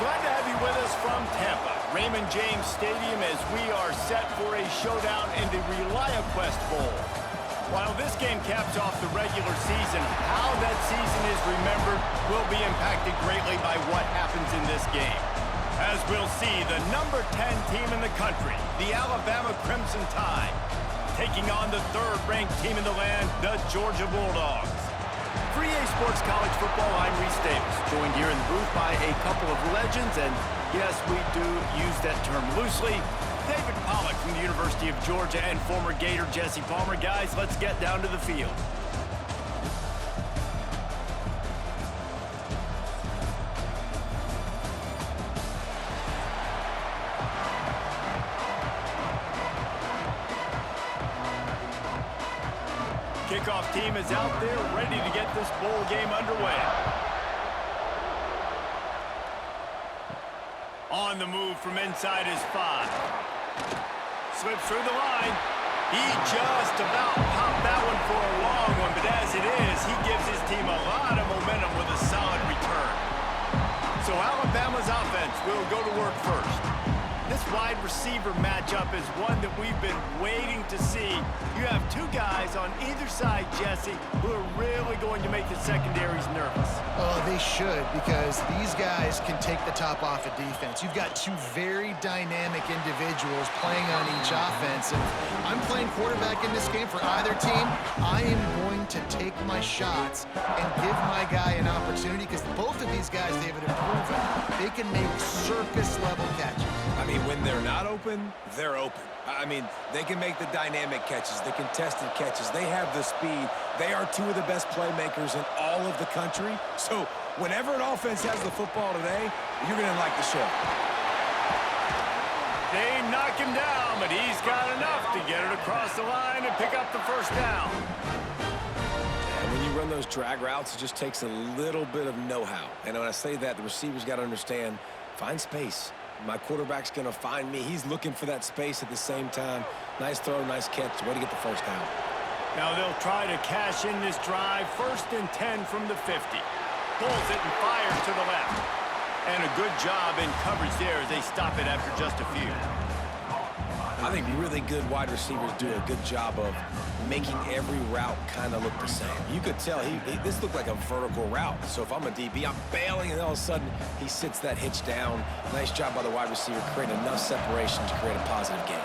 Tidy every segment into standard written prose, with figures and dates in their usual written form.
Glad to have you with us from Tampa, Raymond James Stadium, as we are set for a showdown in the ReliaQuest Bowl. While this game caps off the regular season, how that season is remembered will be impacted greatly by what happens in this game. As we'll see, the number 10 team in the country, the Alabama Crimson Tide, taking on the third-ranked team in the land, the Georgia Bulldogs. For EA Sports College Football, I'm Reese Davis, joined here in the booth by a couple of legends, and yes, we do use that term loosely. David Pollack from the University of Georgia and former Gator Jesse Palmer. Guys, let's get down to the field. Kickoff team is out there ready to get this bowl game underway. On the move from inside his 5. Slips through the line. He just about popped that one for a long one, but as it is, he gives his team a lot of momentum with a solid return. So Alabama's offense will go to work first. This wide receiver matchup is one that we've been waiting to see. You have two guys on either side, Jesse, who are really going to make the secondaries nervous. Oh, they should, because these guys can take the top off of defense. You've got two very dynamic individuals playing on each offense, and I'm playing quarterback in this game for either team. I am going to take my shots and give my guy an opportunity, because both of these guys, David, have proven they can make circus-level catches. I mean, when they're not open, they're open. I mean, they can make the dynamic catches, the contested catches. They have the speed. They are two of the best playmakers in all of the country. So whenever an offense has the football today, you're going to like the show. They knock him down, but he's got enough to get it across the line and pick up the first down. And when you run those drag routes, it just takes a little bit of know-how. And when I say that, the receiver's got to understand, find space. My quarterback's going to find me. He's looking for that space at the same time. Nice throw, nice catch. Way to get the first down. Now they'll try to cash in this drive. 1st and 10 from the 50. Pulls it and fires to the left. And a good job in coverage there as they stop it after just a few. I think really good wide receivers do a good job of making every route kind of look the same. You could tell this looked like a vertical route. So if I'm a DB, I'm bailing, and all of a sudden he sits that hitch down. Nice job by the wide receiver, creating enough separation to create a positive game.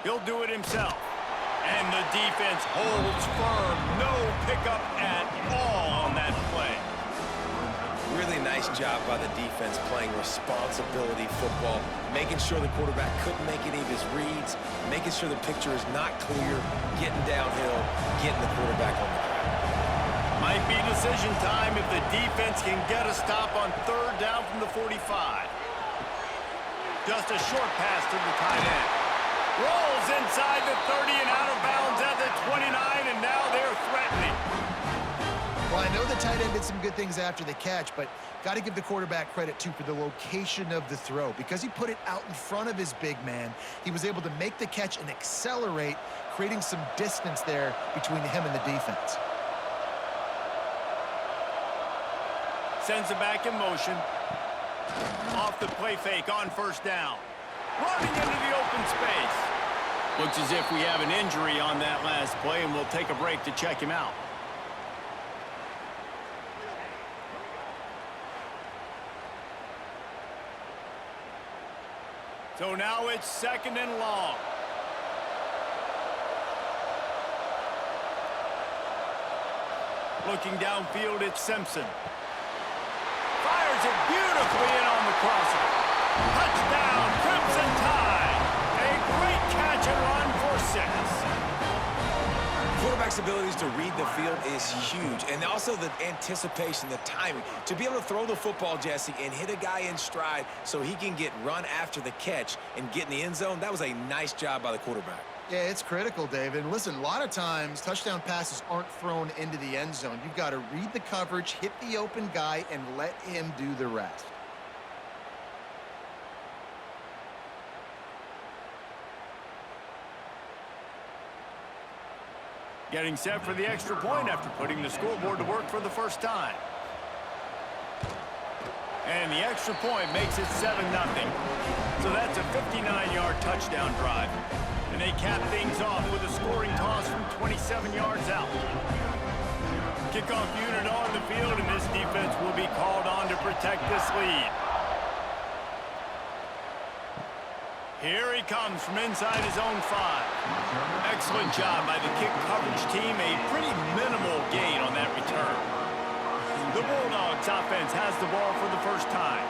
He'll do it himself. And the defense holds firm. No pickup at all on that play. Really nice job by the defense playing responsibility football, making sure the quarterback couldn't make any of his reads, making sure the picture is not clear, getting downhill, getting the quarterback on the ground. Might be decision time if the defense can get a stop on 3rd down from the 45. Just a short pass to the tight end. Rolls inside the 30 and out of bounds at the 29, and now they're threatening. Well, I know the tight end did some good things after the catch, but got to give the quarterback credit, too, for the location of the throw. Because he put it out in front of his big man, he was able to make the catch and accelerate, creating some distance there between him and the defense. Sends it back in motion. Off the play fake on 1st down. Running into the open space. Looks as if we have an injury on that last play, and we'll take a break to check him out. So now it's 2nd and long. Looking downfield, it's Simpson. Fires it beautifully in on the crosser. Touchdown, Crimson Tide. A great catch and run for 6. Quarterback's abilities to read the field is huge, and also the anticipation, the timing. To be able to throw the football, Jesse, and hit a guy in stride so he can get run after the catch and get in the end zone, that was a nice job by the quarterback. Yeah, it's critical, David. Listen, a lot of times touchdown passes aren't thrown into the end zone. You've got to read the coverage, hit the open guy, and let him do the rest. Getting set for the extra point after putting the scoreboard to work for the first time. And the extra point makes it 7-0. So that's a 59-yard touchdown drive. And they cap things off with a scoring toss from 27 yards out. Kickoff unit on the field, and this defense will be called on to protect this lead. Here he comes from inside his own 5. Excellent job by the kick coverage team. A pretty minimal gain on that return. The Bulldogs offense has the ball for the first time.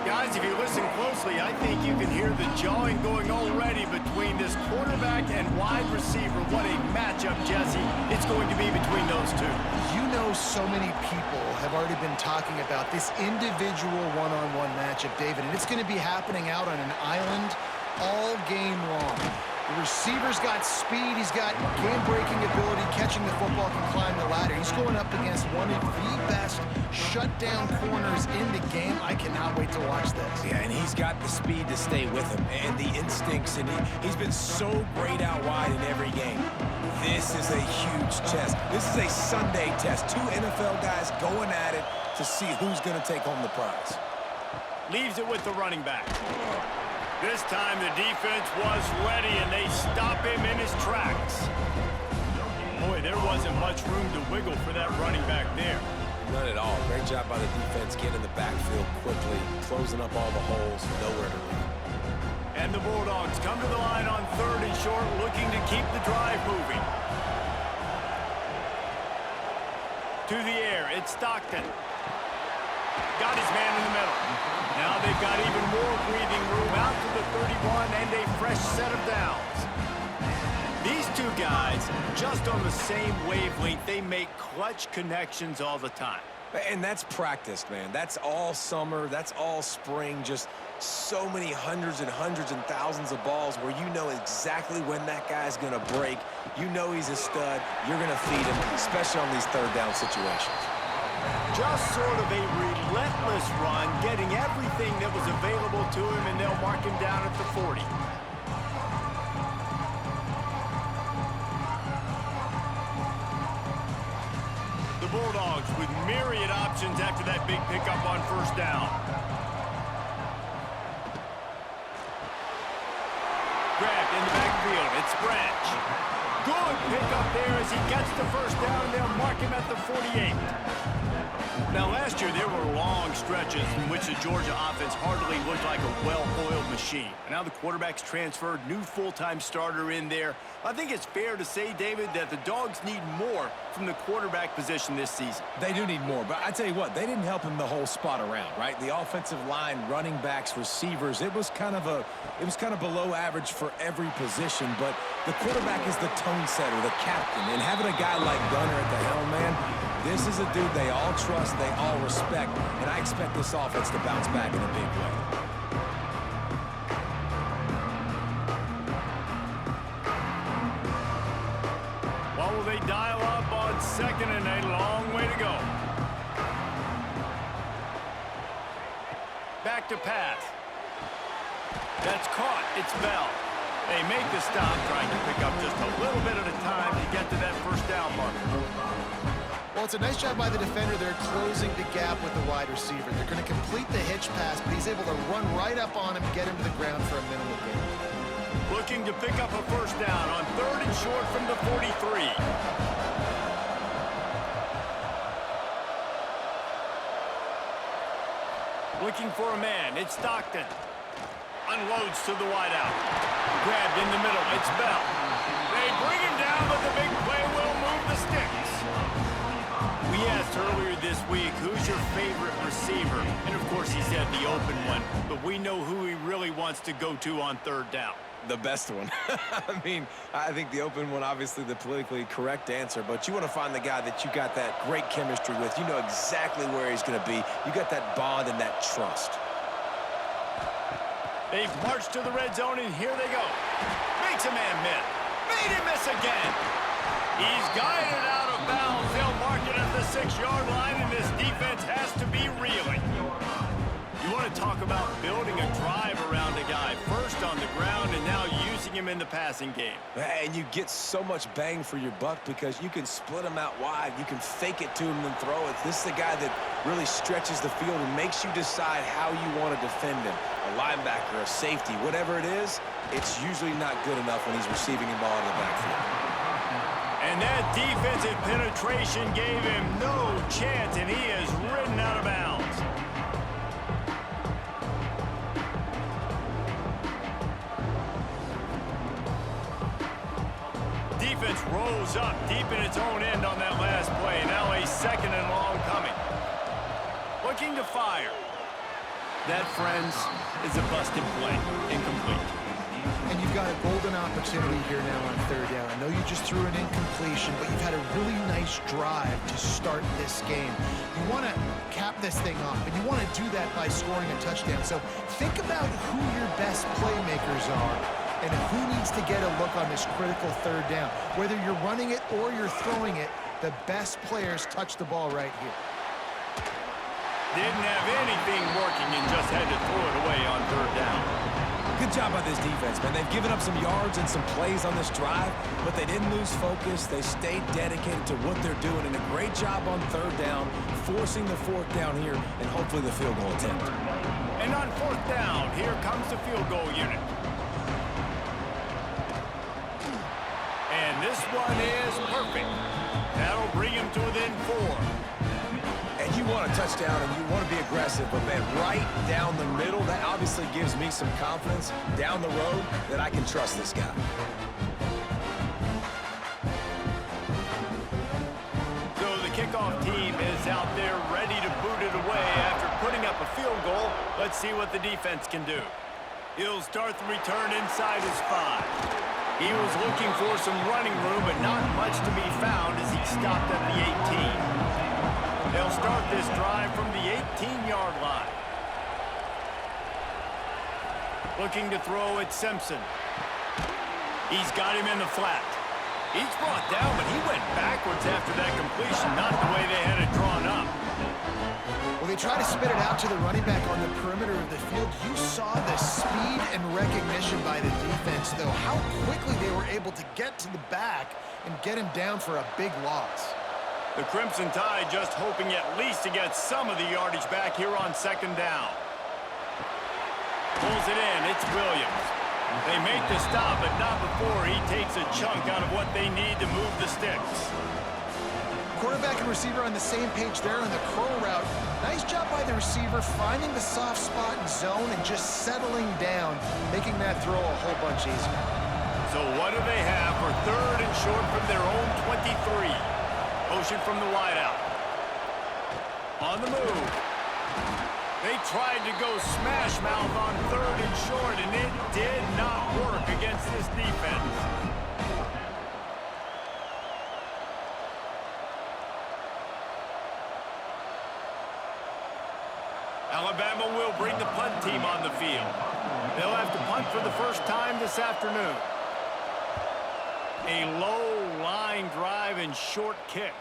Guys, if you listen closely, I think you can hear the jawing going already between this quarterback and wide receiver. What a matchup, Jesse, it's going to be between those two. You know, so many people have already been talking about this individual one-on-one matchup, David, and it's going to be happening out on an island all game long. The receiver's got speed, he's got game-breaking ability, catching the football, can climb the ladder. He's going up against one of the best shutdown corners in the game. I cannot wait to watch this. Yeah, and he's got the speed to stay with him and the instincts, and he's been so great out wide in every game. This is a huge test. This is a Sunday test. 2 NFL guys going at it to see who's going to take home the prize. Leaves it with the running back. This time the defense was ready, and they stop him in his tracks. Boy, there wasn't much room to wiggle for that running back there. None at all. Great job by the defense getting in the backfield quickly, closing up all the holes, nowhere to run. And the Bulldogs come to the line on 3rd and short, looking to keep the drive moving. To the air, it's Stockton. Got his man in the middle. Now they've got even more breathing room out to the 31 and a fresh set of downs. These two guys, just on the same wavelength, they make clutch connections all the time. And that's practice, man. That's all summer. That's all spring. Just so many hundreds and thousands of balls where you know exactly when that guy's going to break. You know he's a stud. You're going to feed him, especially on these 3rd down situations. Just sort of a relentless run, getting everything that was available to him, and they'll mark him down at the 40. The Bulldogs with myriad options after that big pickup on 1st down. Grabbed in the backfield, it's Branch. Good pickup there as he gets the 1st down, and they'll mark him at the 48. Now, last year, there were long stretches in which the Georgia offense hardly looked like a well-oiled machine. And now the quarterback's transferred, new full-time starter in there. I think it's fair to say, David, that the Dogs need more from the quarterback position this season. They do need more, but I tell you what, they didn't help him the whole spot around, right? The offensive line, running backs, receivers, it was kind of below average for every position, but the quarterback is the tone setter, the captain, and having a guy like Gunner at the helm, man, this is a dude they all trust, they all respect, and I expect this offense to bounce back in a big way. What will they dial up on 2nd and a long way to go? Back to pass. That's caught. It's Bell. They make the stop, trying to pick up just a little bit at a time to get to that 1st down marker. Well, it's a nice job by the defender. They're closing the gap with the wide receiver. They're going to complete the hitch pass, but he's able to run right up on him, get him to the ground for a minimal gain. Looking to pick up a 1st down on 3rd and short from the 43. Looking for a man. It's Stockton. Unloads to the wideout. Grabbed in the middle. It's Bell. They bring him down, but the big play will move the sticks. We asked earlier this week, who's your favorite receiver? And, of course, he said the open one. But we know who he really wants to go to on 3rd down. The best one. I mean, I think the open one, obviously the politically correct answer, but you want to find the guy that you got that great chemistry with. You know exactly where he's going to be. You got that bond and that trust. They've marched to the red zone, and here they go. Makes a man miss. Made him miss again. He's guided out of bounds. They'll mark it at the 6-yard line, and this defense has to be reeling. You want to talk about building a drive around a guy. First on the ground, and now using him him in the passing game. And you get so much bang for your buck because you can split him out wide. You can fake it to him and throw it. This is the guy that really stretches the field and makes you decide how you want to defend him. A linebacker, a safety, whatever it is, it's usually not good enough when he's receiving the ball in the backfield. And that defensive penetration gave him no chance, and he is ridden out of bounds. Defense rolls up deep in its own end on that last play. Now a 2nd and long coming. Looking to fire. That, friends, is a busted play. Incomplete. And you've got a golden opportunity here now on 3rd down. I know you just threw an incompletion, but you've had a really nice drive to start this game. You want to cap this thing off, and you want to do that by scoring a touchdown. So think about who your best playmakers are and who needs to get a look on this critical 3rd down. Whether you're running it or you're throwing it, the best players touch the ball right here. Didn't have anything working and just had to throw it away on 3rd down. Good job by this defense, man. They've given up some yards and some plays on this drive, but they didn't lose focus. They stayed dedicated to what they're doing, and a great job on 3rd down, forcing the 4th down here, and hopefully the field goal attempt. And on 4th down, here comes the field goal unit. And this one is perfect. That'll bring him to within 4. And you want a touchdown and you want to be aggressive, but man, right down the middle, that obviously gives me some confidence down the road that I can trust this guy. So the kickoff team is out there ready to boot it away after putting up a field goal. Let's see what the defense can do. He'll start the return inside his 5. He was looking for some running room, but not much to be found as he stopped at the 18. They'll start this drive from the 18-yard line. Looking to throw at Simpson. He's got him in the flat. He's brought down, but he went backwards after that completion, not the way they had it drawn up. Well, they try to spit it out to the running back on the perimeter of the field. You saw the speed and recognition by the defense, though, how quickly they were able to get to the back and get him down for a big loss. The Crimson Tide just hoping at least to get some of the yardage back here on 2nd down. Pulls it in, it's Williams. They make the stop, but not before he takes a chunk out of what they need to move the sticks. Quarterback and receiver on the same page there on the curl route. Nice job by the receiver finding the soft spot and zone and just settling down, making that throw a whole bunch easier. So what do they have for 3rd and short from their own 23? Motion from the wideout. On the move. They tried to go smash mouth on 3rd and short, and it did not work against this defense. Alabama will bring the punt team on the field. They'll have to punt for the first time this afternoon. A low line drive and short kick.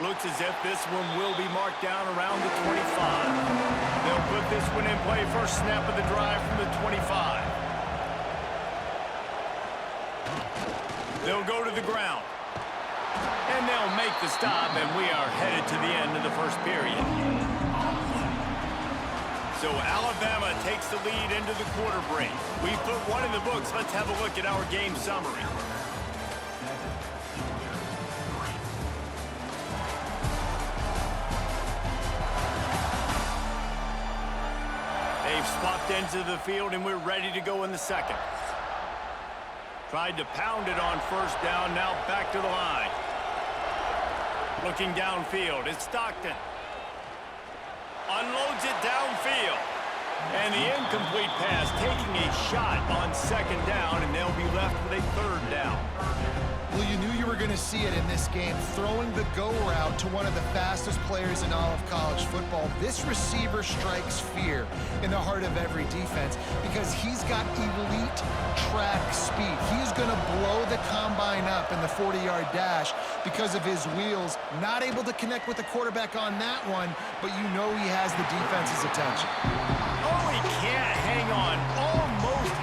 Looks as if this one will be marked down around the 25. They'll put this one in play. First snap of the drive from the 25. They'll go to the ground. And they'll make the stop, and we are headed to the end of the first period. So Alabama takes the lead into the quarter break. We've put one in the books. Let's have a look at our game summary. They've swapped into the field, and we're ready to go in the 2nd. Tried to pound it on 1st down, now back to the line. Looking downfield, it's Stockton. Unloads it downfield. And the incomplete pass taking a shot on 2nd down, and they'll be left with a 3rd down. Well, you knew you were going to see it in this game, throwing the go route to one of the fastest players in all of college football. This receiver strikes fear in the heart of every defense because he's got elite track speed. He's going to blow the combine up in the 40-yard dash because of his wheels. Not able to connect with the quarterback on that one, but you know he has the defense's attention. Oh, he can't hang on. Almost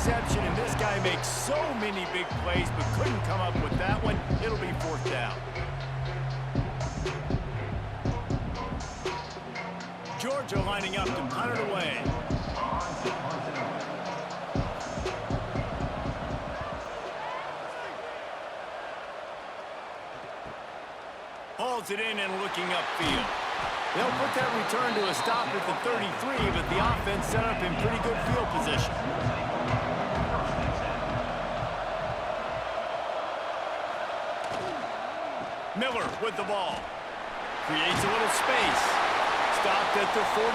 interception, and this guy makes so many big plays but couldn't come up with that one. It'll be 4th down. Georgia lining up to punt it away. Hauls it in and looking upfield. They'll put that return to a stop at the 33, but the offense set up in pretty good field position. Miller with the ball. Creates a little space. Stopped at the 44,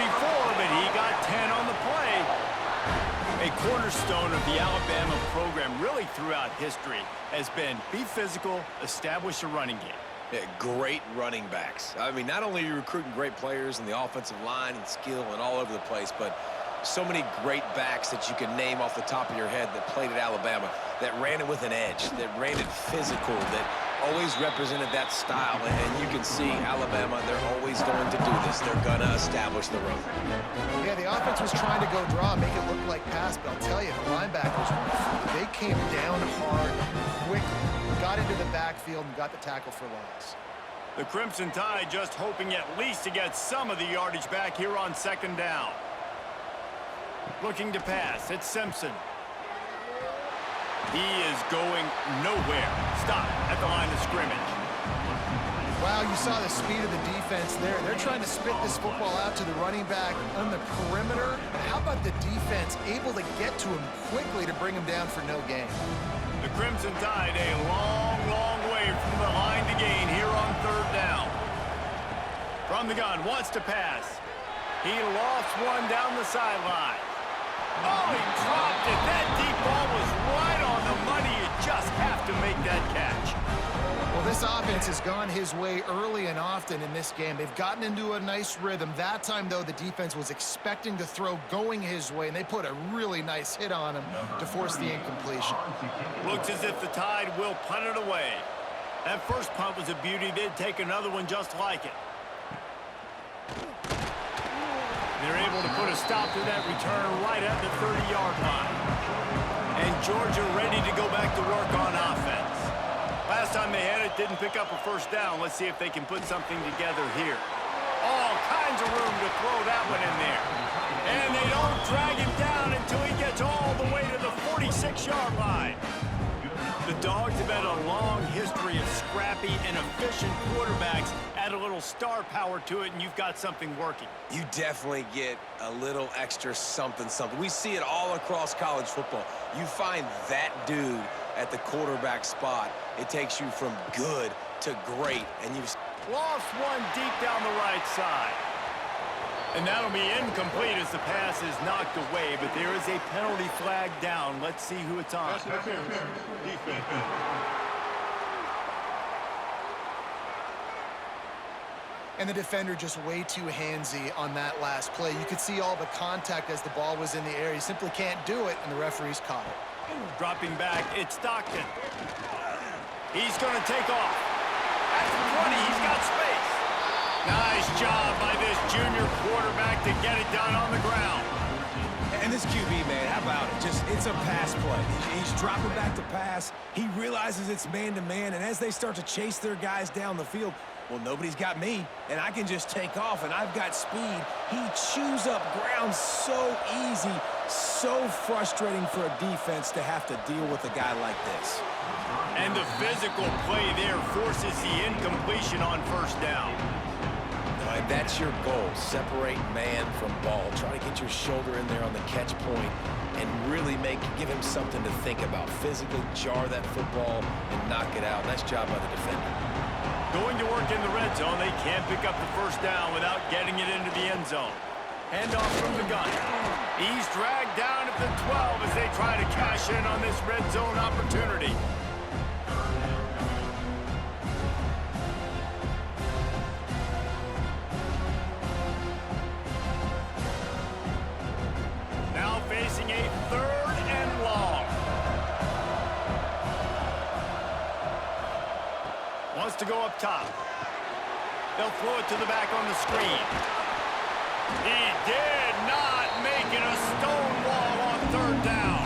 but he got 10 on the play. A cornerstone of the Alabama program really throughout history has been be physical, establish a running game. Yeah, great running backs. I mean, not only are you recruiting great players in the offensive line and skill and all over the place, but so many great backs that you can name off the top of your head that played at Alabama, that ran it with an edge, that ran it physical, that always represented that style. And you can see Alabama, they're always going to do this. They're going to establish the run. Yeah, the offense was trying to go draw, make it look like pass, but I'll tell you, the linebackers, they came down hard, quickly, got into the backfield, and got the tackle for loss. The Crimson Tide just hoping at least to get some of the yardage back here on 2nd down. Looking to pass, it's Simpson. He is going nowhere. Stop at the line of scrimmage. Wow, you saw the speed of the defense there. They're trying to spit this football out to the running back on the perimeter. But how about the defense able to get to him quickly to bring him down for no gain? The Crimson Tide a long, long way from the line to gain here on 3rd down. From the gun, wants to pass. He lost one down the sideline. Oh, he dropped it. That deep ball was right on the money. You just have to make that catch. Well, this offense has gone his way early and often in this game. They've gotten into a nice rhythm. That time, though, the defense was expecting to throw going his way, and they put a really nice hit on him to force the incompletion. Looks as if the Tide will punt it away. That first punt was a beauty. They'd take another one just like it. They're able to put a stop to that return right at the 30-yard line. And Georgia ready to go back to work on offense. Last time they had it, didn't pick up a 1st down. Let's see if they can put something together here. All kinds of room to throw that one in there. And they don't drag him down until he gets all the way to the 46-yard line. The Dogs have had a long history of scrappy and efficient quarterbacks. Add a little star power to it, and you've got something working. You definitely get a little extra something. We see it all across college football. You find that dude at the quarterback spot, it takes you from good to great, and you've lost one deep down the right side. And that'll be incomplete as the pass is knocked away, but there is a penalty flag down. Let's see who it's on. And the defender just way too handsy on that last play. You could see all the contact as the ball was in the air. You simply can't do it, and the referees caught it. Dropping back, it's Stockton. He's going to take off. At the 20, he's got space. Nice job by this junior quarterback to get it done on the ground. And this QB, man, how about it? It's a pass play. He's dropping back to pass. He realizes it's man-to-man, and as they start to chase their guys down the field, well, nobody's got me, and I can just take off, and I've got speed. He chews up ground so easy, so frustrating for a defense to have to deal with a guy like this. And the physical play there forces the incompletion on 1st down. And that's your goal, separate man from ball. Try to get your shoulder in there on the catch point and really give him something to think about. Physically jar that football and knock it out. Nice job by the defender. Going to work in the red zone, they can't pick up the 1st down without getting it into the end zone. Handoff from the gun. He's dragged down at the 12 as they try to cash in on this red zone opportunity. Now facing a 3rd and long. Wants to go up top. They'll throw it to the back on the screen. He did not make it a stone wall on 3rd down.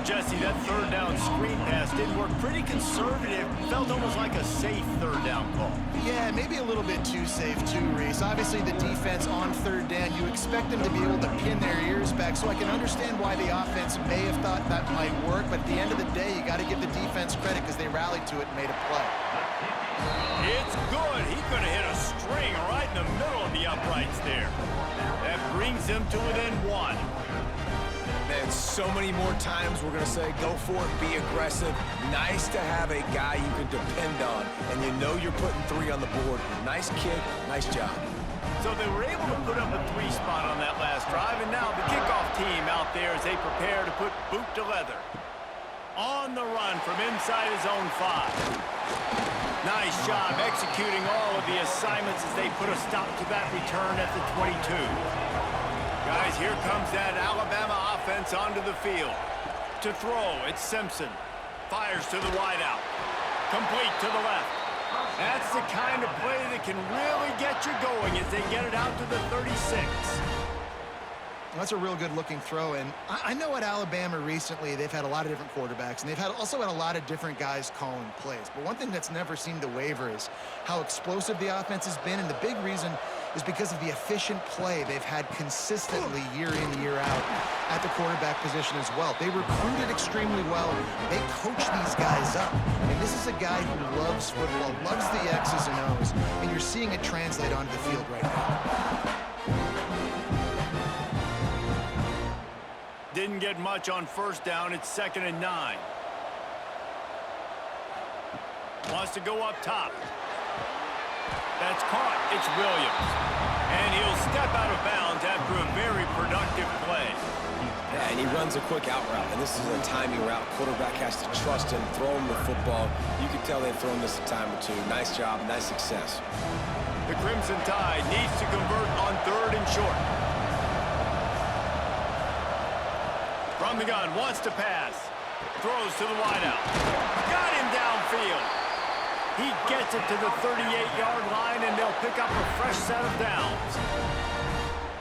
Jesse, that third down screen pass didn't work. Pretty conservative. Felt almost like a safe third down call. Yeah, maybe a little bit too safe too, Reese. Obviously, the defense on third down, you expect them to be able to pin their ears back, so I can understand why the offense may have thought that might work, but at the end of the day, you got to give the defense credit because they rallied to it and made a play. It's good. He could have hit a string right in the middle of the uprights there. That brings him to within 1. Man, so many more times we're going to say, go for it, be aggressive. Nice to have a guy you can depend on, and you know you're putting 3 on the board. Nice kick, nice job. So they were able to put up a 3 spot on that last drive, and now the kickoff team out there as they prepare to put boot to leather. On the run from inside his own 5. Nice job executing all of the assignments as they put a stop to that return at the 22. Guys, here comes that Alabama offense onto the field. To throw, it's Simpson. Fires to the wideout. Complete to the left. That's the kind of play that can really get you going as they get it out to the 36. That's a real good-looking throw, and I know at Alabama recently they've had a lot of different quarterbacks, and they've also had a lot of different guys calling plays. But one thing that's never seemed to waver is how explosive the offense has been, and the big reason is because of the efficient play they've had consistently year in, year out at the quarterback position as well. They recruited extremely well. They coach these guys up, and this is a guy who loves football, loves the X's and O's, and you're seeing it translate onto the field right now. Didn't get much on first down. It's 2nd and 9. Wants to go up top. That's caught. It's Williams. And he'll step out of bounds after a very productive play. Yeah, and he runs a quick out route, and this is a timing route. Quarterback has to trust him, throw him the football. You can tell they've thrown this a time or two. Nice job, nice success. The Crimson Tide needs to convert on 3rd and short. From the gun, wants to pass. Throws to the wideout. Got him downfield. He gets it to the 38-yard line, and they'll pick up a fresh set of downs.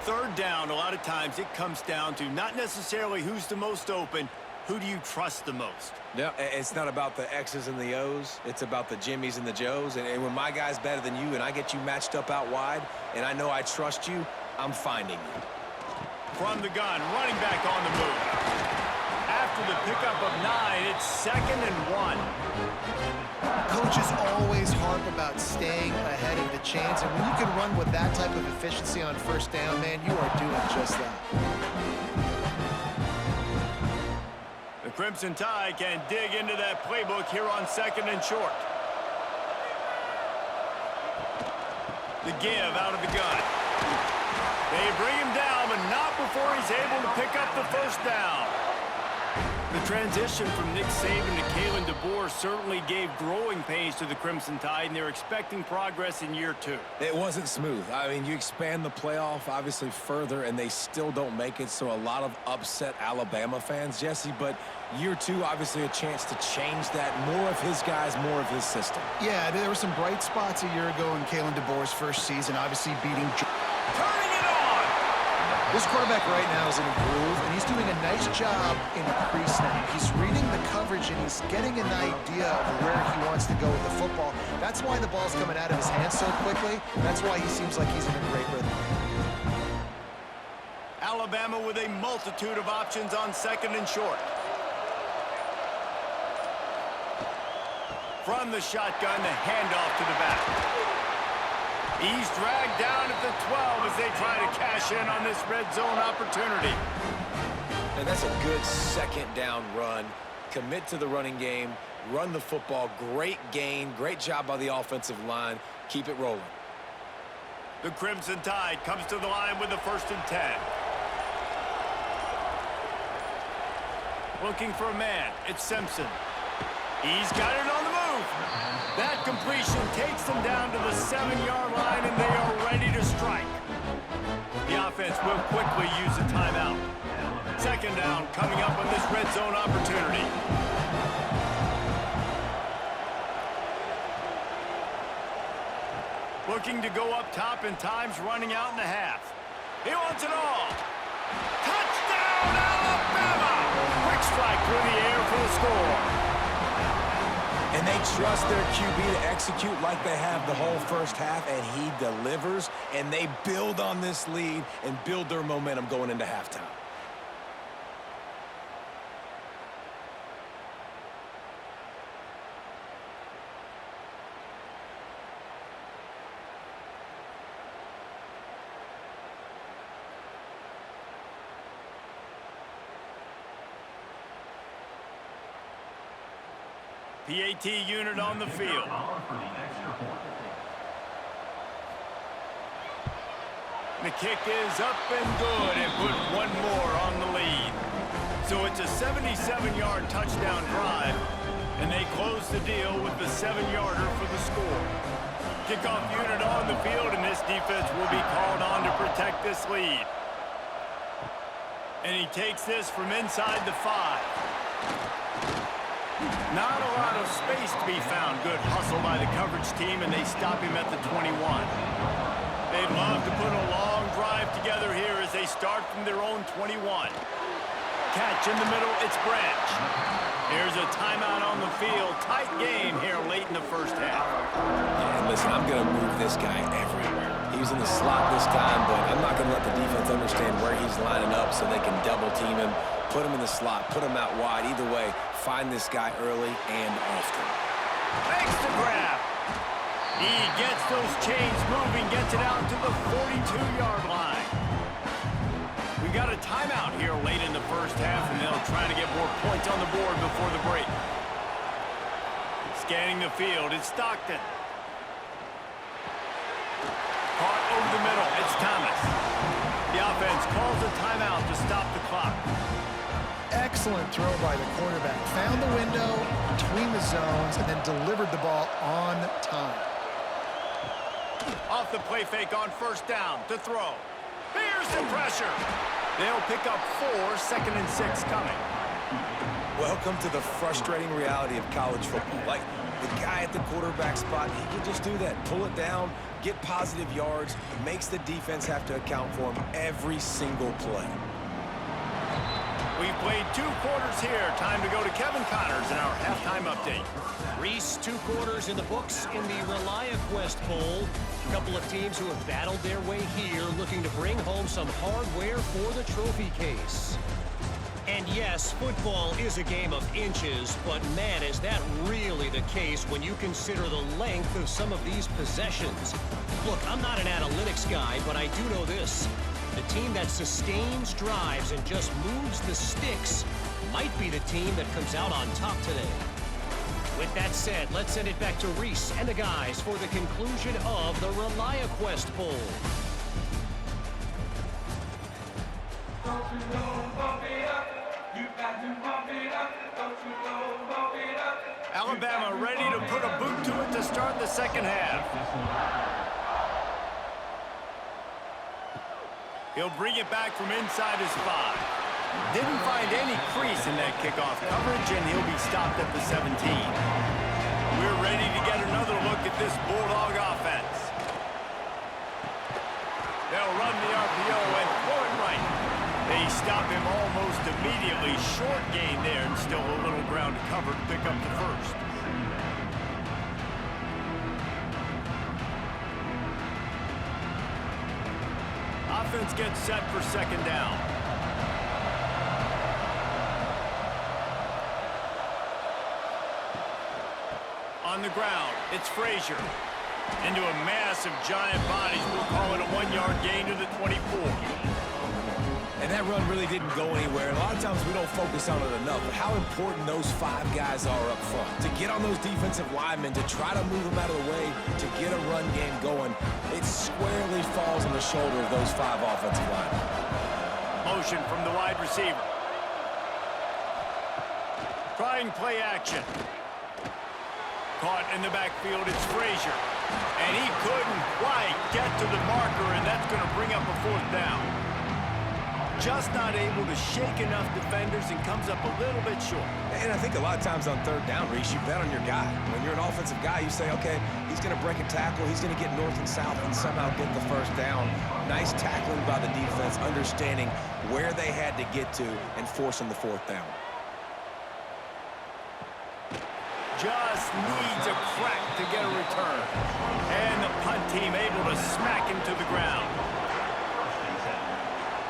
3rd down, a lot of times it comes down to not necessarily who's the most open, who do you trust the most? Yeah, it's not about the X's and the O's. It's about the Jimmys and the Joes. And when my guy's better than you and I get you matched up out wide, and I know I trust you, I'm finding you. From the gun, running back on the move. After the pickup of 9, it's 2nd and 1. Coaches always harp about staying ahead of the chance, and when you can run with that type of efficiency on first down, man, you are doing just that. The Crimson Tide can dig into that playbook here on 2nd and short. The give out of the gun. They bring him down, but not before he's able to pick up the first down. The transition from Nick Saban to Kalen DeBoer certainly gave growing pains to the Crimson Tide, and they're expecting progress in year 2. It wasn't smooth. I mean, you expand the playoff, obviously, further, and they still don't make it, so a lot of upset Alabama fans, Jesse, but year 2, obviously, a chance to change that. More of his guys, more of his system. Yeah, there were some bright spots a year ago in Kalen DeBoer's first season, obviously beating Turning it on! This quarterback right now is in a groove, and he's doing a nice job in pre-snap. He's reading the coverage, and he's getting an idea of where he wants to go with the football. That's why the ball's coming out of his hands so quickly. That's why he seems like he's in a great rhythm. Alabama with a multitude of options on 2nd and short. From the shotgun, the handoff to the back. He's dragged down at the 12 as they try to cash in on this red zone opportunity. And that's a good 2nd down run. Commit to the running game, run the football. Great gain, great job by the offensive line. Keep it rolling. The Crimson Tide comes to the line with the 1st and 10. Looking for a man, it's Simpson. He's got it on the move. That completion takes them down to the 7-yard line, and they are ready to strike. The offense will quickly use a timeout. 2nd down coming up on this red zone opportunity. Looking to go up top, and time's running out in the half. He wants it all. Touchdown, Alabama! Quick strike through the air for the score. And they trust their QB to execute like they have the whole first half, and he delivers, and they build on this lead and build their momentum going into halftime. PAT unit on the field. The kick is up and good and put one more on the lead. So it's a 77-yard touchdown drive, and they close the deal with the 7-yarder for the score. Kickoff unit on the field, and this defense will be called on to protect this lead. And he takes this from inside the 5. Not a lot of space to be found. Good hustle by the coverage team, and they stop him at the 21. They'd love to put a long drive together here as they start from their own 21. Catch in the middle, it's Branch. Here's a timeout on the field. Tight game here late in the first half. And listen, I'm going to move this guy everywhere. He's in the slot this time, but I'm not going to let the defense understand where he's lining up so they can double team him, put him in the slot, put him out wide. Either way, find this guy early and often. Makes the grab. He gets those chains moving, gets it out to the 42-yard line. We got a timeout here late in the first half, and they'll try to get more points on the board before the break. Scanning the field, it's Stockton. Caught over the middle, it's Thomas. The offense calls a timeout to stop the clock. Excellent throw by the quarterback. Found the window between the zones and then delivered the ball on time. Off the play fake on first down to throw. Here's the pressure. They'll pick up 4, 2nd and 6 coming. Welcome to the frustrating reality of college football. Like, the guy at the quarterback spot, he can just do that. Pull it down, get positive yards, makes the defense have to account for him every single play. We've played 2 quarters here. Time to go to Kevin Connors in our halftime update. Reese, 2 quarters in the books in the ReliaQuest Bowl. A couple of teams who have battled their way here, looking to bring home some hardware for the trophy case. And yes, football is a game of inches, but man, is that really the case when you consider the length of some of these possessions. Look, I'm not an analytics guy, but I do know this. The team that sustains drives and just moves the sticks might be the team that comes out on top today. With that said, let's send it back to Reese and the guys for the conclusion of the ReliaQuest Bowl. Alabama ready to put a boot to it to start the second half. He'll bring it back from inside his 5. Didn't find any crease in that kickoff coverage, and he'll be stopped at the 17. We're ready to get another look at this Bulldog offense. They'll run the RPO and throw it right. They stop him almost immediately. Short gain there, and still a little ground to cover to pick up the first. Offense gets set for second down. On the ground, it's Frazier. Into a mass of giant bodies. We'll call it a 1-yard gain to the 24. And that run really didn't go anywhere. A lot of times we don't focus on it enough, but how important those 5 guys are up front. To get on those defensive linemen, to try to move them out of the way, to get a run game going, it squarely falls on the shoulder of those 5 offensive linemen. Motion from the wide receiver. Trying play action. Caught in the backfield, it's Frazier. And he couldn't quite get to the marker, and that's going to bring up a 4th down. Just not able to shake enough defenders and comes up a little bit short. And I think a lot of times on 3rd down, Reese, you bet on your guy. When you're an offensive guy, you say, okay, he's going to break a tackle, he's going to get north and south and somehow get the 1st down. Nice tackling by the defense, understanding where they had to get to and forcing the 4th down. just needs a crack to get a return. And the punt team able to smack him to the ground.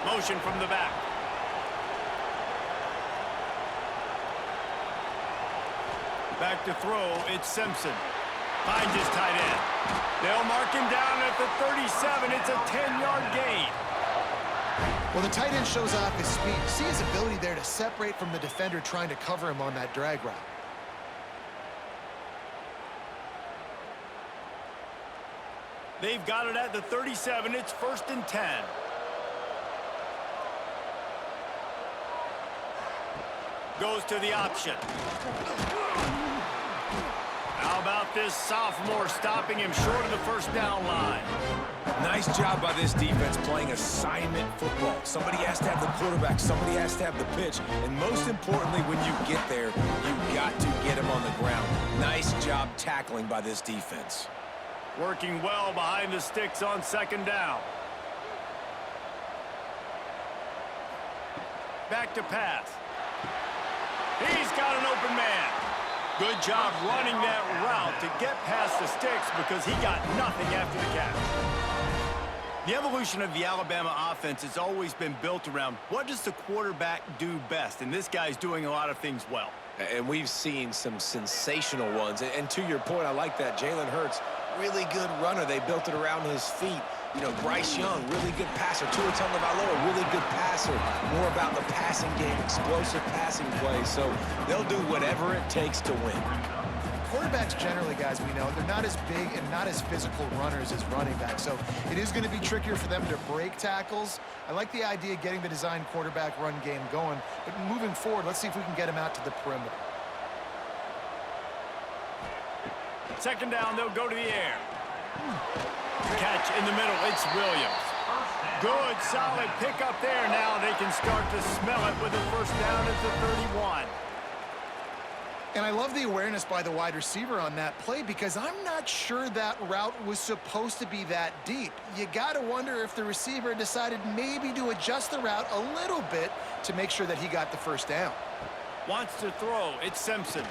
Motion from the back. Back to throw, it's Simpson. Finds his tight end. They'll mark him down at the 37. It's a 10-yard gain. Well, the tight end shows off his speed. See his ability there to separate from the defender trying to cover him on that drag route. They've got it at the 37. It's 1st and 10. Goes to the option. How about this sophomore stopping him short of the first down line? Nice job by this defense playing assignment football. Somebody has to have the quarterback, somebody has to have the pitch, and most importantly, when you get there, you got to get him on the ground. Nice job tackling by this defense. Working well behind the sticks on 2nd down. Back to pass. He's got an open man. Good job running that route to get past the sticks because he got nothing after the catch. The evolution of the Alabama offense has always been built around what does the quarterback do best, and this guy's doing a lot of things well. And we've seen some sensational ones. And to your point, I like that. Jalen Hurts, really good runner. They built it around his feet. You know, Bryce Young, really good passer. Tua Tagovailoa, really good passer. More about the passing game, explosive passing plays. So they'll do whatever it takes to win. Quarterbacks generally, guys, we know, they're not as big and not as physical runners as running backs. So it is going to be trickier for them to break tackles. I like the idea of getting the design quarterback run game going. But moving forward, let's see if we can get him out to the perimeter. 2nd down, they'll go to the air. Catch in the middle, it's Williams. Good, solid pickup there. Now they can start to smell it with a 1st down at the 31. And I love the awareness by the wide receiver on that play because I'm not sure that route was supposed to be that deep. You got to wonder if the receiver decided maybe to adjust the route a little bit to make sure that he got the 1st down. Wants to throw, it's Simpson.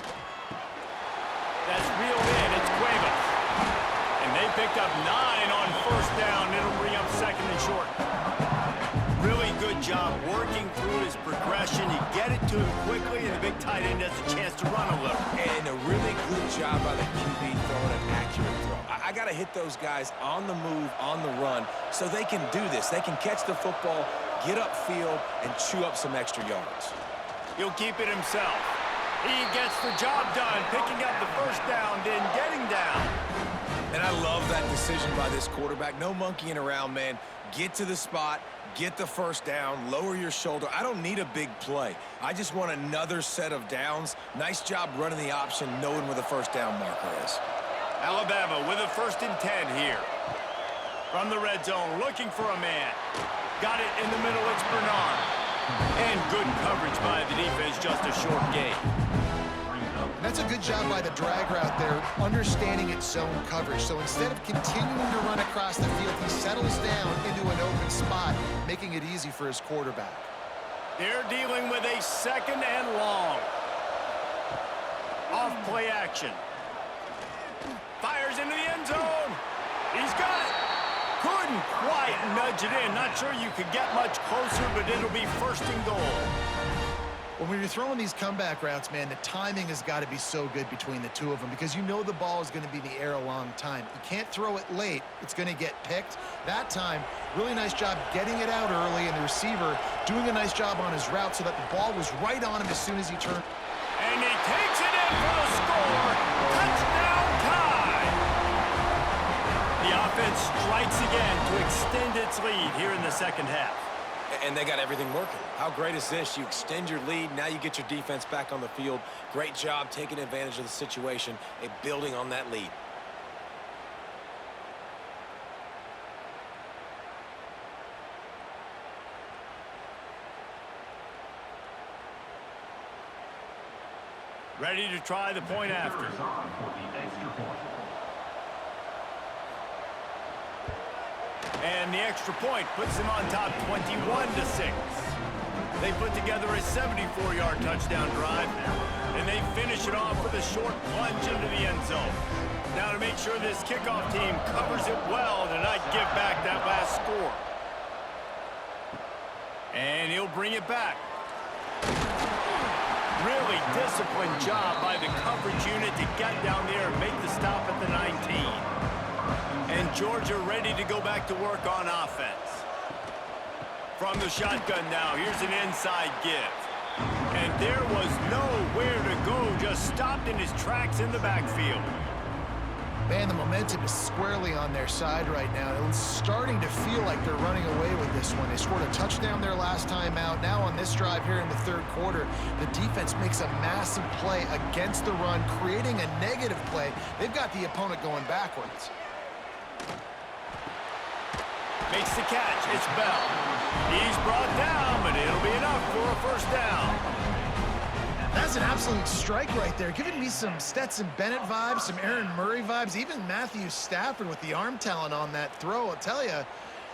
That's reeled in, it's Cuevas. And they picked up 9 on 1st down. It'll bring up 2nd and short. Really good job working through his progression. You get it to him quickly, and the big tight end has a chance to run a little. And a really good job by the QB throwing an accurate throw. I got to hit those guys on the move, on the run, so they can do this. They can catch the football, get upfield, and chew up some extra yards. He'll keep it himself. He gets the job done, picking up the 1st down, then getting down. And I love that decision by this quarterback. No monkeying around, man. Get to the spot, get the 1st down, lower your shoulder. I don't need a big play. I just want another set of downs. Nice job running the option, knowing where the 1st down marker is. Alabama with a 1st and 10 here. From the red zone, looking for a man. Got it in the middle, it's Bernard. And good coverage by the defense, just a short gain. That's a good job by the drag route there, understanding its zone coverage. So instead of continuing to run across the field, he settles down into an open spot, making it easy for his quarterback. They're dealing with a 2nd and long. Off play action. Fires into the end zone. He's got it. Couldn't quite nudge it in. Not sure you could get much closer, but it'll be 1st and goal. Well, when you're throwing these comeback routes, man, the timing has got to be so good between the two of them because you know the ball is going to be in the air a long time. You can't throw it late. It's going to get picked. That time, really nice job getting it out early, and the receiver doing a nice job on his route so that the ball was right on him as soon as he turned. And he takes it in for the score. Touchdown tie. The offense strikes again to extend its lead here in the 2nd half. And they got everything working. How great is this? You extend your lead, now you get your defense back on the field. Great job taking advantage of the situation and building on that lead. Ready to try the point after. And the extra point puts them on top 21-6. They put together a 74-yard touchdown drive, and they finish it off with a short plunge into the end zone. Now to make sure this kickoff team covers it well to not give back that last score. And he'll bring it back. Really disciplined job by the coverage unit to get down there and make the stop at the 19. And Georgia ready to go back to work on offense. From the shotgun now, here's an inside give. And there was nowhere to go, just stopped in his tracks in the backfield. Man, the momentum is squarely on their side right now. It's starting to feel like they're running away with this one. They scored a touchdown their last time out. Now on this drive here in the third quarter, the defense makes a massive play against the run, creating a negative play. They've got the opponent going backwards. Makes the catch. It's Bell. He's brought down, but it'll be enough for a first down. That's an absolute strike right there, giving me some Stetson Bennett vibes, some Aaron Murray vibes, even Matthew Stafford with the arm talent on that throw. I'll tell you,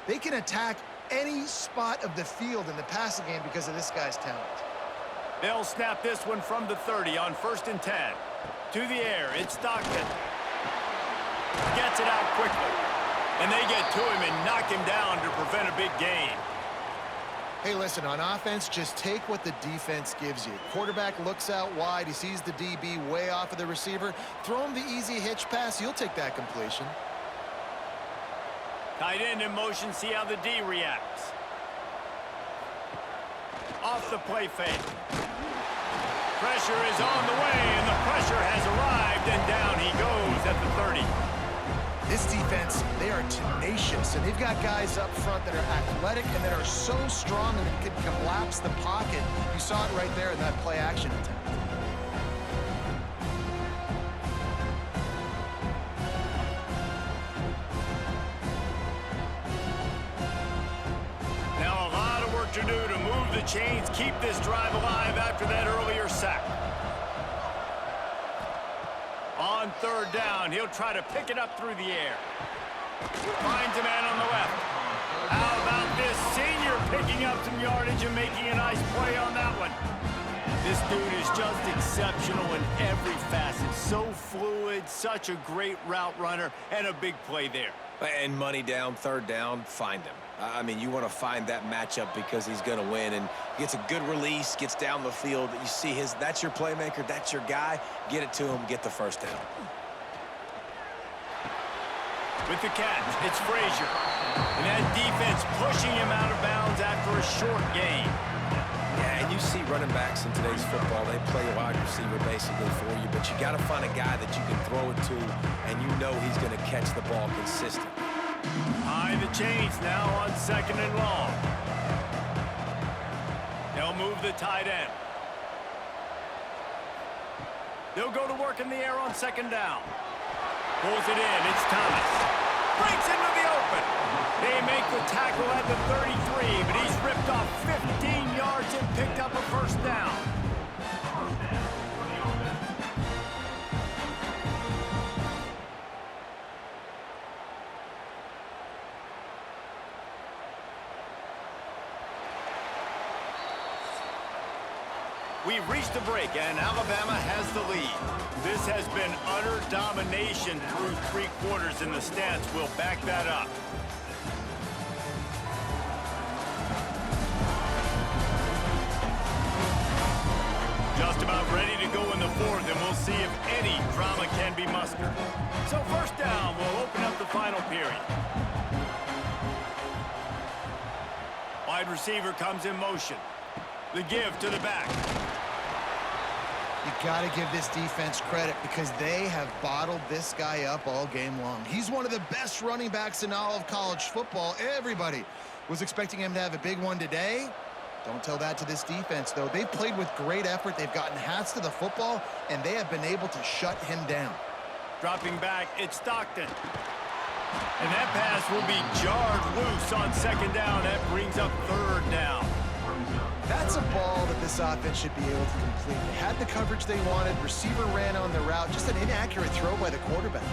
they can attack any spot of the field in the passing game because of this guy's talent. They'll snap this one from the 30 on 1st and 10. To the air, it's Stockton. Gets it out quickly. And they get to him and knock him down to prevent a big gain. Hey, listen, on offense, just take what the defense gives you. Quarterback looks out wide. He sees the DB way off of the receiver. Throw him the easy hitch pass. You'll take that completion. Tight end in motion. See how the D reacts. Off the play fake. Pressure is on the way, and the pressure has arrived, and down he goes at the 30. This defense, they are tenacious, and they've got guys up front that are athletic and that are so strong and can collapse the pocket. You saw it right there in that play-action attempt. Now a lot of work to do to move the chains, keep this drive alive after that earlier sack. On 3rd down, he'll try to pick it up through the air. Finds a man on the left. How about this senior picking up some yardage and making a nice play on that one? This dude is just exceptional in every facet. So fluid, such a great route runner, and a big play there. And money down, 3rd down, find him. I mean, you want to find that matchup because he's going to win, and gets a good release, gets down the field. You see that's your playmaker, that's your guy. Get it to him, get the first down. With the catch, it's Frazier. And that defense pushing him out of bounds after a short gain. Yeah, and you see running backs in today's football, they play wide receiver basically for you, but you got to find a guy that you can throw it to, and you know he's going to catch the ball consistently. High the chains now on 2nd and long. They'll move the tight end. They'll go to work in the air on 2nd down. Pulls it in. It's Thomas. Breaks into the open. They make the tackle at the 33, but he's ripped off 15 yards and picked up a first down. We've reached the break, and Alabama has the lead. This has been utter domination through 3 quarters, and the stats will back that up. Just about ready to go in the 4th, and we'll see if any drama can be mustered. So 1st down, we'll open up the final period. Wide receiver comes in motion. The give to the back. You got to give this defense credit because they have bottled this guy up all game long. He's one of the best running backs in all of college football. Everybody was expecting him to have a big one today. Don't tell that to this defense, though. They've played with great effort. They've gotten hats to the football, and they have been able to shut him down. Dropping back, it's Stockton. And that pass will be jarred loose on 2nd down. That brings up 3rd down. That's a ball that this offense should be able to complete. They had the coverage they wanted. Receiver ran on the route. Just an inaccurate throw by the quarterback.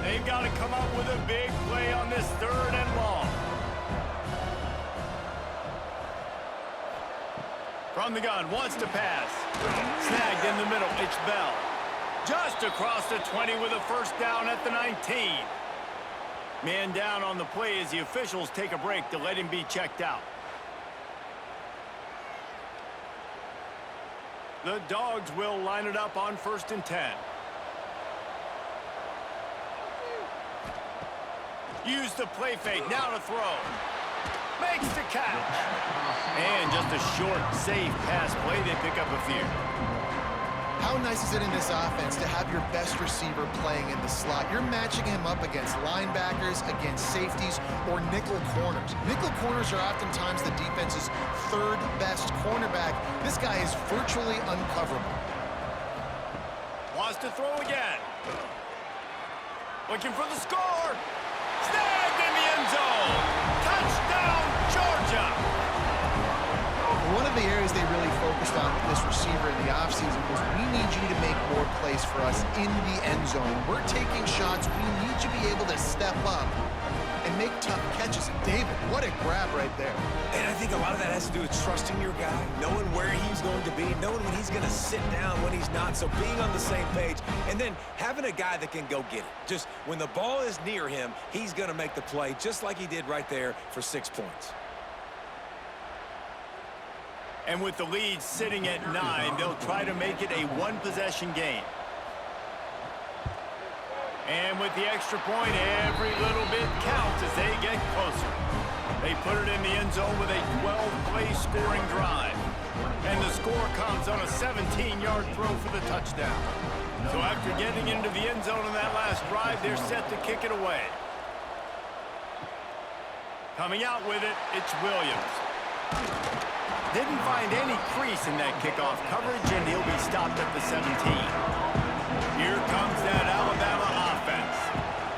They've got to come up with a big play on this 3rd and long. From the gun, wants to pass. Snagged in the middle, it's Bell. Just across the 20 with a first down at the 19. Man down on the play as the officials take a break to let him be checked out. The Dogs will line it up on 1st and 10. Use the play fake, now to throw. Makes the catch. And just a short, safe pass play. They pick up a few. How nice is it in this offense to have your best receiver playing in the slot? You're matching him up against linebackers, against safeties, or nickel corners. Nickel corners are oftentimes the defense's third best cornerback. This guy is virtually uncoverable. Wants to throw again. Looking for the score. Snagged in the end zone. Touchdown, Georgia. One of the areas they really focused on with this receiver in the offseason was we need you to make more plays for us in the end zone. We're taking shots. We need you to be able to step up and make tough catches. And David, what a grab right there. And I think a lot of that has to do with trusting your guy, knowing where he's going to be, knowing when he's going to sit down, when he's not. So being on the same page, and then having a guy that can go get it. Just when the ball is near him, he's going to make the play, just like he did right there for 6 points. And with the lead sitting at 9, they'll try to make it a one-possession game. And with the extra point, every little bit counts as they get closer. They put it in the end zone with a 12-play scoring drive. And the score comes on a 17-yard throw for the touchdown. So after getting into the end zone in that last drive, they're set to kick it away. Coming out with it, it's Williams. Didn't find any crease in that kickoff coverage, and he'll be stopped at the 17. Here comes that Alabama offense.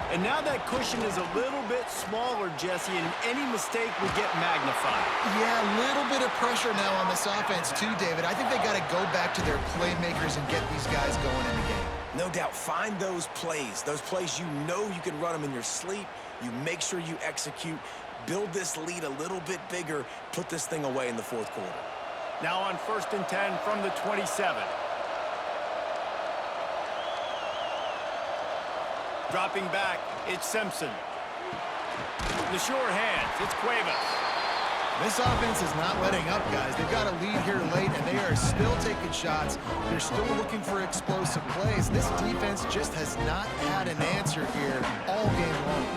And now that cushion is a little bit smaller, Jesse, and any mistake would get magnified. Yeah, a little bit of pressure now on this offense too, David. I think they got to go back to their playmakers and get these guys going in the game. No doubt, find those plays you know you can run them in your sleep. You make sure you execute. Build this lead a little bit bigger, put this thing away in the 4th quarter. Now on 1st and 10 from the 27. Dropping back, it's Simpson. The sure hands, it's Cuevas. This offense is not letting up, guys. They've got a lead here late, and they are still taking shots. They're still looking for explosive plays. This defense just has not had an answer here all game long.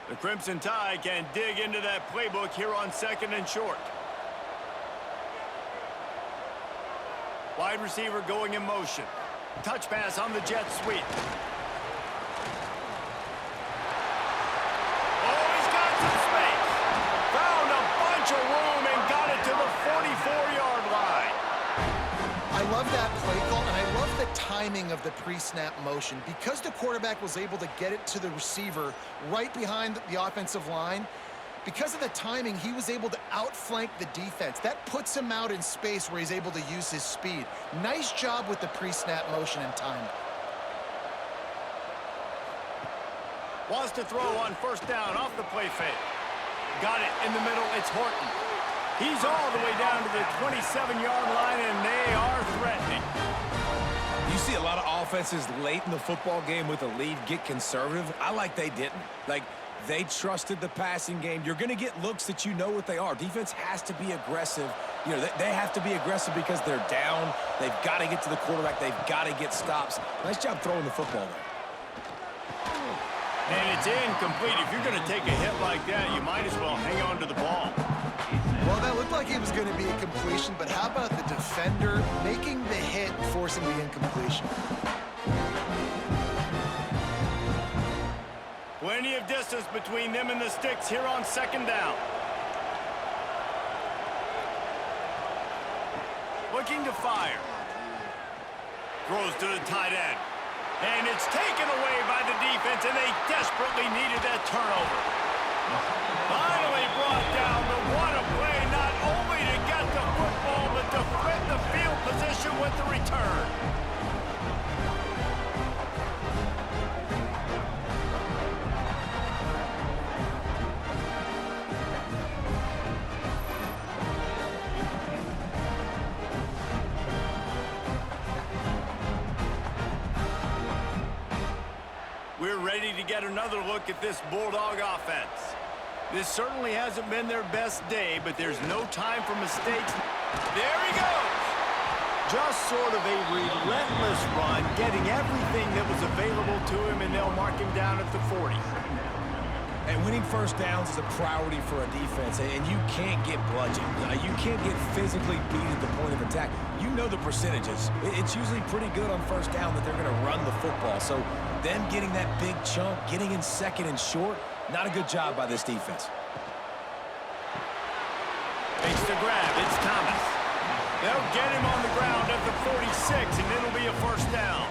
The Crimson Tide can dig into that playbook here on 2nd and short. Wide receiver going in motion. Touch pass on the jet sweep. Oh, he's got some space. Found a bunch of room and got it to the 44-yard line. I love that play call, and I love the timing of the pre-snap motion. Because the quarterback was able to get it to the receiver right behind the offensive line, because of the timing, he was able to outflank the defense. That puts him out in space where he's able to use his speed. Nice job with the pre-snap motion and timing. Wants to throw on 1st down off the play fake. Got it in the middle, it's Horton. He's all the way down to the 27-yard line, and they are threatening. You see a lot of offenses late in the football game with a lead get conservative. I like they didn't. Like, they trusted the passing game. You're going to get looks that you know what they are. Defense has to be aggressive. You know, they have to be aggressive because they're down. They've got to get to the quarterback. They've got to get stops. Nice job throwing the football there. And it's incomplete. If you're going to take a hit like that, you might as well hang on to the ball. Well, that looked like it was going to be a completion, but how about the defender making the hit, forcing the incompletion? Plenty of distance between them and the sticks here on 2nd down. Looking to fire. Throws to the tight end. And it's taken away by the defense, and they desperately needed that turnover. Finally brought down, but what a play, not only to get the football, but to flip the field position with the return. ready to get another look at this Bulldog offense. This certainly hasn't been their best day, but there's no time for mistakes. There he goes! Just sort of a relentless run, getting everything that was available to him, and they'll mark him down at the 40. And winning first downs is a priority for a defense, and you can't get bludgeoned. You can't get physically beat at the point of attack. You know the percentages. It's usually pretty good on first down that they're going to run the football. So them getting that big chunk, getting in second and short, not a good job by this defense. Makes the grab. It's Thomas. They'll get him on the ground at the 46, and it'll be a first down.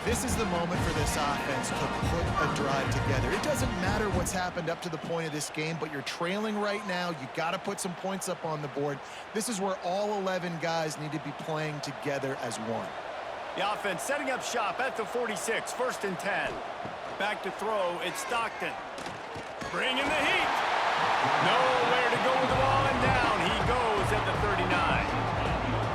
This is the moment for this offense to put a drive together. It doesn't matter what's happened up to the point of this game, but you're trailing right now. You got to put some points up on the board. This is where all 11 guys need to be playing together as one. The offense setting up shop at the 46, 1st and 10. Back to throw, it's Stockton. Bringing the heat. Nowhere to go with the ball, and down he goes at the 39.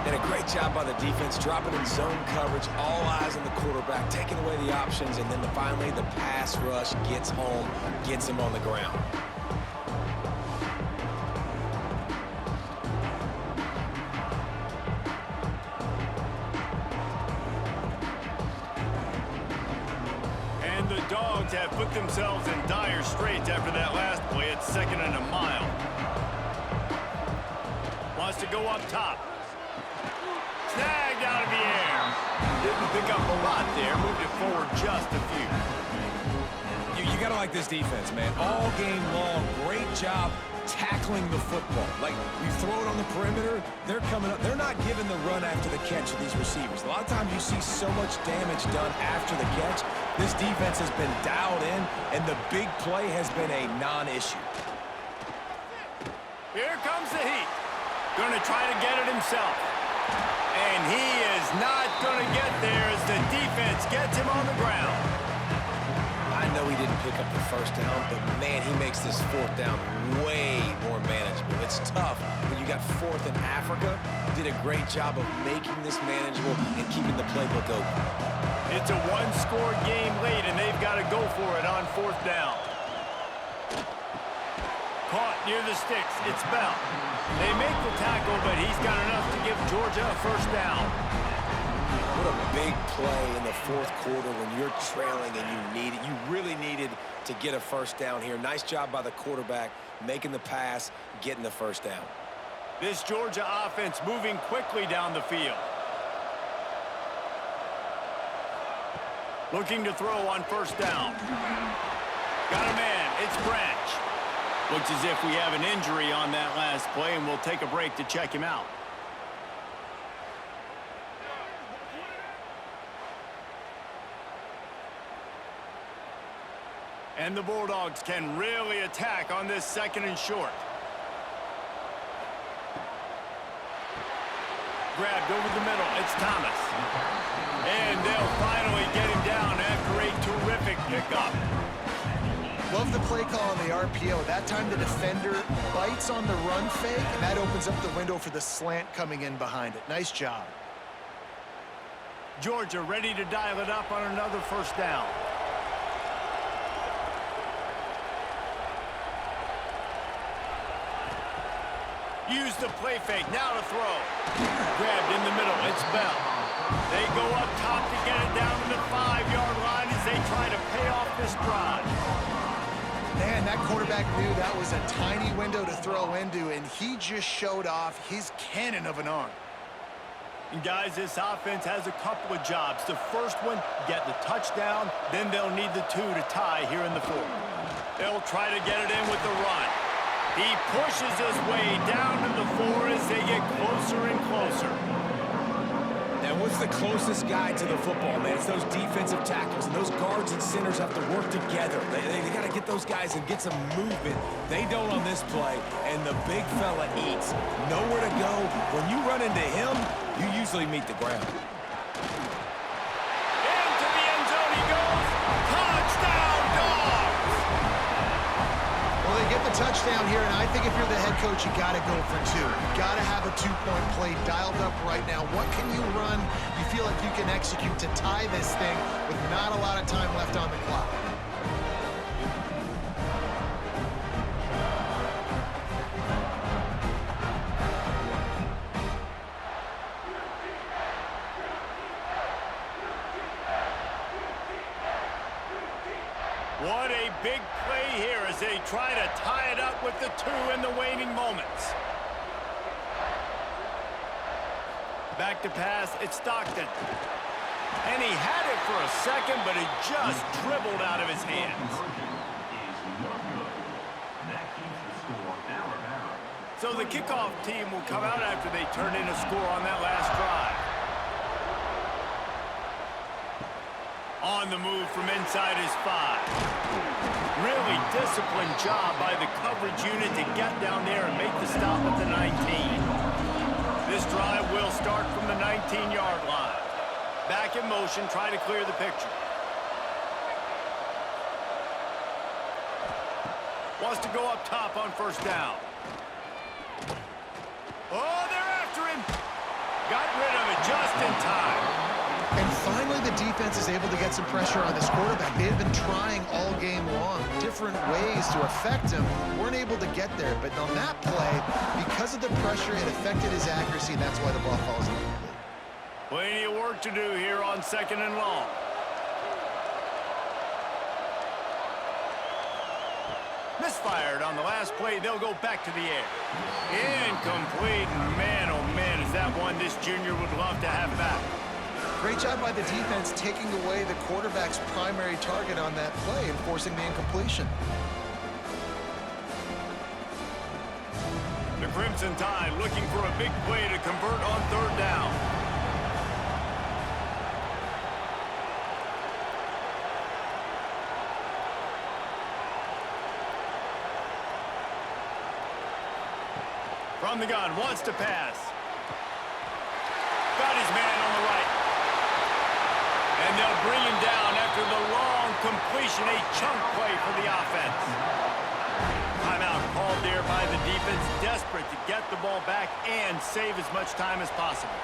And a great job by the defense, dropping in zone coverage, all eyes on the quarterback, taking away the options, and then finally the pass rush gets home, gets him on the ground. And the Dogs have put themselves in dire straits after that last play. It's 2nd and a mile. Wants to go up top. Snagged out of the air. Didn't pick up a lot there. Moved it forward just a few. You got to like this defense, man. All game long, great job tackling the football. Like, you throw it on the perimeter, they're coming up. They're not giving the run after the catch of these receivers. A lot of times you see so much damage done after the catch. This defense has been dialed in, and the big play has been a non-issue. Here comes the heat. Going to try to get it himself. And he is not going to get there as the defense gets him on the ground. I know he didn't pick up the first down, but, man, he makes this 4th down way more manageable. It's tough when you got 4th in Africa. Did a great job of making this manageable and keeping the playbook open. It's a one-score game late, and they've got to go for it on 4th down. Caught near the sticks. It's Bell. They make the tackle, but he's got enough to give Georgia a first down. What a big play in the 4th quarter when you're trailing and you really needed to get a first down here. Nice job by the quarterback, making the pass, getting the first down. This Georgia offense moving quickly down the field. Looking to throw on 1st down. Got a man. It's Branch. Looks as if we have an injury on that last play, and we'll take a break to check him out. And the Bulldogs can really attack on this 2nd and short. Grabbed over the middle. It's Thomas. And they'll finally get him down after a terrific pickup. Love the play call on the RPO. That time the defender bites on the run fake, and that opens up the window for the slant coming in behind it. Nice job. Georgia ready to dial it up on another 1st down. Use the play fake. Now to throw. Grabbed in the middle. It's Bell. They go up top to get it down to the 5-yard line as they try to pay off this drive. Man, that quarterback knew that was a tiny window to throw into, and he just showed off his cannon of an arm. And guys, this offense has a couple of jobs. The first one, get the touchdown. Then they'll need the 2 to tie here in the 4th. They'll try to get it in with the run. He pushes his way down to the 4 as they get closer and closer. And what's the closest guy to the football, man? It's those defensive tackles, and those guards and centers have to work together. They got to get those guys and get some movement. They don't on this play, and the big fella eats. Nowhere to go. When you run into him, you usually meet the ground. Into the end zone he goes. Touchdown, Dogs! Well, they get the touchdown here, and I think if you're the head coach, you got to go for two. You got to have a two-point play dialed up right now. What can you run you feel like you can execute to tie this thing with not a lot of time left on the clock? What a big play here as they try to tie it up with the two in the waning moments. Back to pass, it's Stockton. And he had it for a second, but it just dribbled out of his hands. So the kickoff team will come out after they turn in a score on that last drive. On the move from inside his 5. Really disciplined job by the coverage unit to get down there and make the stop at the 19. This drive will start from the 19-yard line. Back in motion, try to clear the picture. Wants to go up top on first down. Oh, they're after him. Got rid of it just in time. And finally, the defense is able to get some pressure on this quarterback. They have been trying all game long, different ways to affect him. Weren't able to get there, but on that play, because of the pressure, it affected his accuracy, and that's why the ball falls incomplete. Plenty of work to do here on 2nd and long. Misfired on the last play. They'll go back to the air. Incomplete. Man, oh man, is that one this junior would love to have back. Great job by the defense taking away the quarterback's primary target on that play and forcing the incompletion. The Crimson Tide looking for a big play to convert on 3rd down. From the gun, wants to pass. Got his man on the right. And they'll bring him down after the long completion, a chunk play for the offense. Timeout called there by the defense, desperate to get the ball back and save as much time as possible.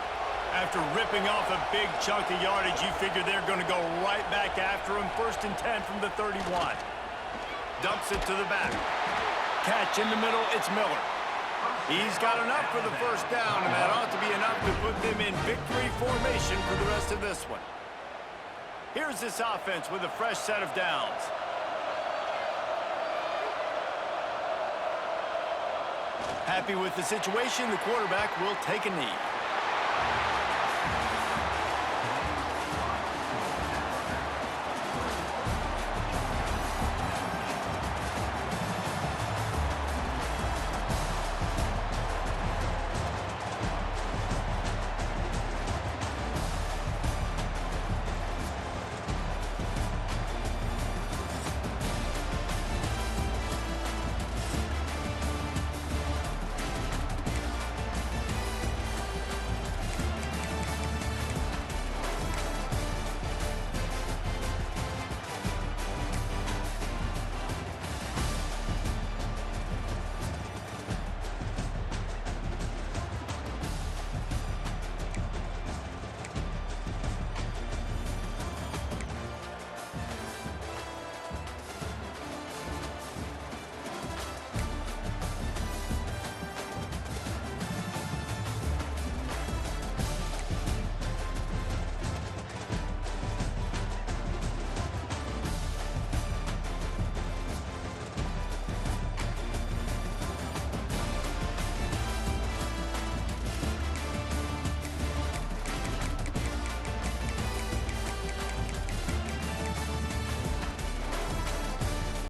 After ripping off a big chunk of yardage, you figure they're going to go right back after him. 1st and 10 from the 31. Dumps it to the back. Catch in the middle, it's Miller. He's got enough for the first down, and that ought to be enough to put them in victory formation for the rest of this one. Here's this offense with a fresh set of downs. Happy with the situation, the quarterback will take a knee.